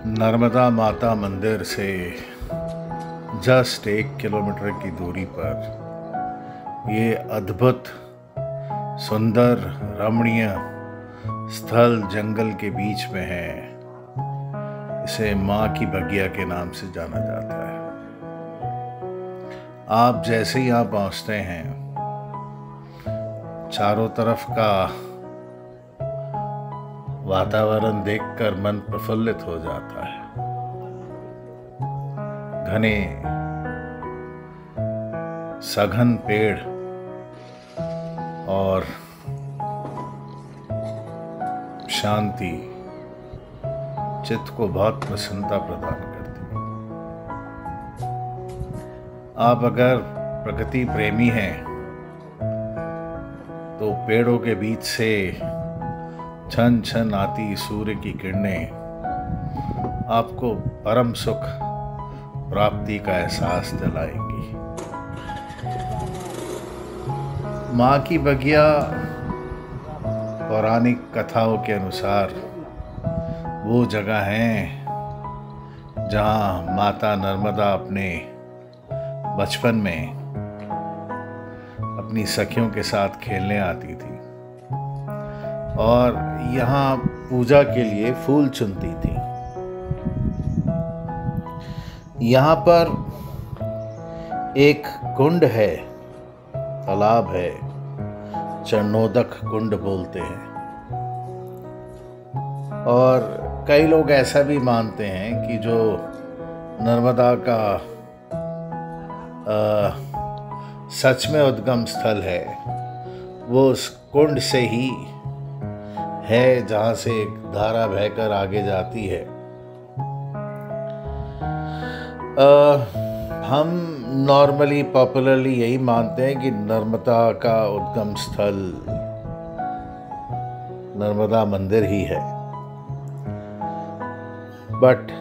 नर्मदा माता मंदिर से जस्ट 1 किलोमीटर की दूरी पर ये अद्भुत सुंदर रमणीय स्थल जंगल के बीच में है। इसे माँ की बगिया के नाम से जाना जाता है। आप जैसे ही यहाँ पहुँचते हैं, चारों तरफ का वातावरण देखकर मन प्रफुल्लित हो जाता है। घने सघन पेड़ और शांति चित्त को बहुत प्रसन्नता प्रदान करती है। आप अगर प्रकृति प्रेमी हैं तो पेड़ों के बीच से छन छन आती सूर्य की किरणें आपको परम सुख प्राप्ति का एहसास दिलाएंगी। माँ की बगिया पौराणिक कथाओं के अनुसार वो जगह है जहाँ माता नर्मदा अपने बचपन में अपनी सखियों के साथ खेलने आती थी और यहाँ पूजा के लिए फूल चुनती थी। यहाँ पर एक कुंड है, तालाब है, चरणोदक कुंड बोलते हैं। और कई लोग ऐसा भी मानते हैं कि जो नर्मदा का सच में उद्गम स्थल है वो उस कुंड से ही है जहाँ से एक धारा बहकर आगे जाती है। हम नॉर्मली पॉपुलरली यही मानते हैं कि नर्मदा का उद्गम स्थल नर्मदा मंदिर ही है, बट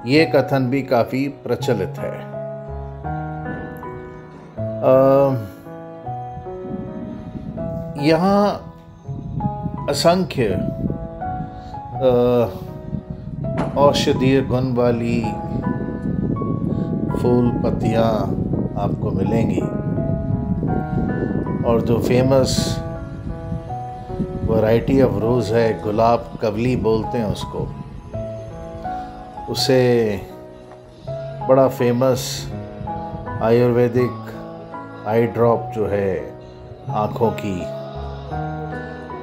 ये कथन भी काफी प्रचलित है। यहाँ असंख्य औषधीय गुण वाली फूल पत्तियाँ आपको मिलेंगी और जो फेमस वैरायटी ऑफ रोज़ है, गुलाब कवली बोलते हैं उसको, उसे बड़ा फेमस आयुर्वेदिक आई ड्रॉप जो है आँखों की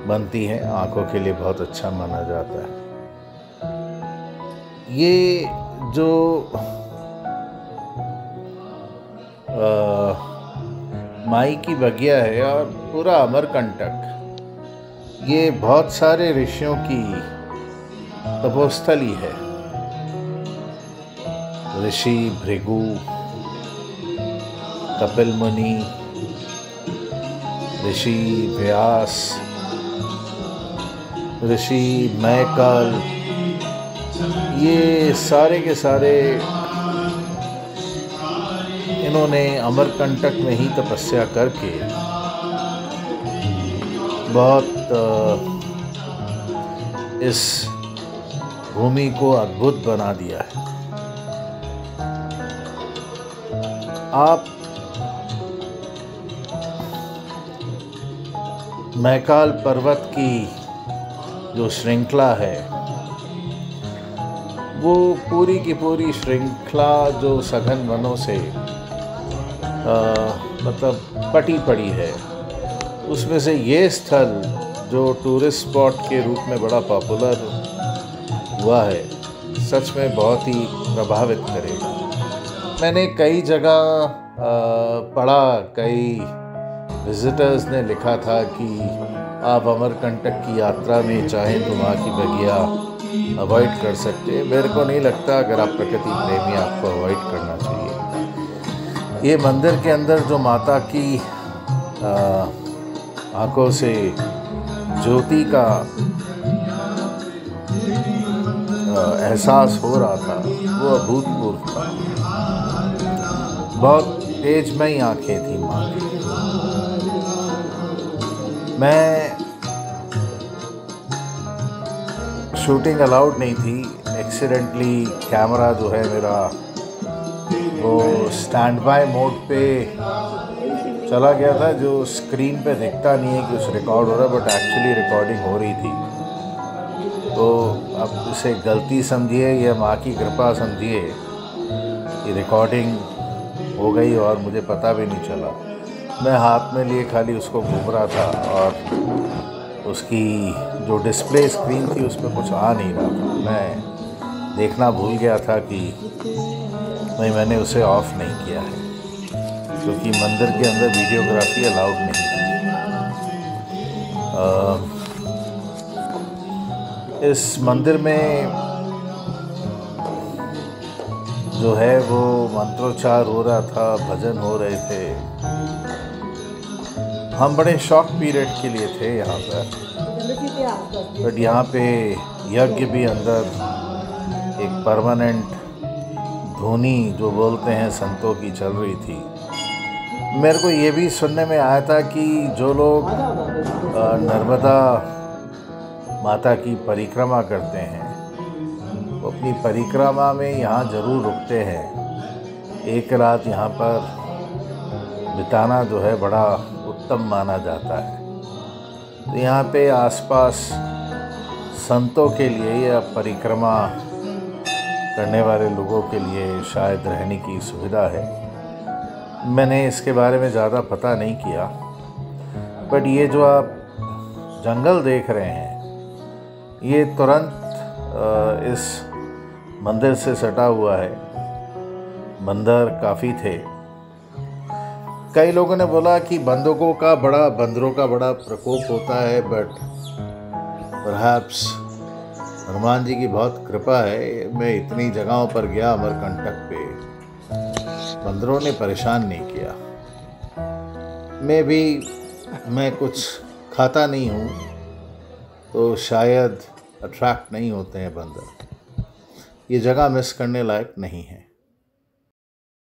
बनती है, आँखों के लिए बहुत अच्छा माना जाता है। ये जो माई की बगिया है और पूरा अमरकंटक, ये बहुत सारे ऋषियों की तपोस्थली है। ऋषि भृगु, कपिल मुनि, ऋषि व्यास, ऋषि मैकाल, ये सारे के सारे इन्होंने अमरकंटक में ही तपस्या करके बहुत इस भूमि को अद्भुत बना दिया है। आप मैकाल पर्वत की जो श्रृंखला है वो पूरी की पूरी श्रृंखला जो सघन वनों से मतलब पटी पड़ी है, उसमें से ये स्थल जो टूरिस्ट स्पॉट के रूप में बड़ा पॉपुलर हुआ है, सच में बहुत ही प्रभावित करेगा। मैंने कई जगह पढ़ा, कई विजिटर्स ने लिखा था कि आप अमरकंटक की यात्रा में चाहें तो माँ की बगिया अवॉइड कर सकते हैं। मेरे को नहीं लगता, अगर आप प्रकृति प्रेमी, आपको अवॉइड करना चाहिए। ये मंदिर के अंदर जो माता की आँखों से ज्योति का एहसास हो रहा था वो अभूतपूर्व था। बहुत तेजमयी आँखें थी माँ की। मैं शूटिंग अलाउड नहीं थी एक्सीडेंटली कैमरा जो है मेरा वो स्टैंड बाय मोड पे चला गया था, जो स्क्रीन पे दिखता नहीं है कि उस रिकॉर्ड हो रहा है, बट एक्चुअली रिकॉर्डिंग हो रही थी। तो अब इसे गलती समझिए या माँ की कृपा समझिए कि रिकॉर्डिंग हो गई और मुझे पता भी नहीं चला। मैं हाथ में लिए खाली उसको घूम रहा था और उसकी जो डिस्प्ले स्क्रीन थी उस पर कुछ आ नहीं रहा था। मैं देखना भूल गया था कि मैंने उसे ऑफ़ नहीं किया है, क्योंकि मंदिर के अंदर वीडियोग्राफी अलाउड नहीं थी। इस मंदिर में जो है वो मंत्रोच्चार हो रहा था, भजन हो रहे थे। हम बड़े शॉक पीरियड के लिए थे यहाँ पर, बट यहाँ पे यज्ञ भी अंदर एक परमानेंट धुनी जो बोलते हैं संतों की चल रही थी। मेरे को ये भी सुनने में आया था कि जो लोग नर्मदा माता की परिक्रमा करते हैं वो अपनी परिक्रमा में यहाँ ज़रूर रुकते हैं। एक रात यहाँ पर बिताना जो है बड़ा उत्तम माना जाता है। तो यहाँ पे आसपास संतों के लिए या परिक्रमा करने वाले लोगों के लिए शायद रहने की सुविधा है। मैंने इसके बारे में ज़्यादा पता नहीं किया, बट ये जो आप जंगल देख रहे हैं ये तुरंत इस मंदिर से सटा हुआ है। बंदर काफ़ी थे। कई लोगों ने बोला कि बंदरों का बड़ा प्रकोप होता है, बट परहैप्स हनुमान जी की बहुत कृपा है। मैं इतनी जगहों पर गया अमरकंटक पे, बंदरों ने परेशान नहीं किया। मैं कुछ खाता नहीं हूँ तो शायद अट्रैक्ट नहीं होते हैं बंदर। ये जगह मिस करने लायक नहीं है।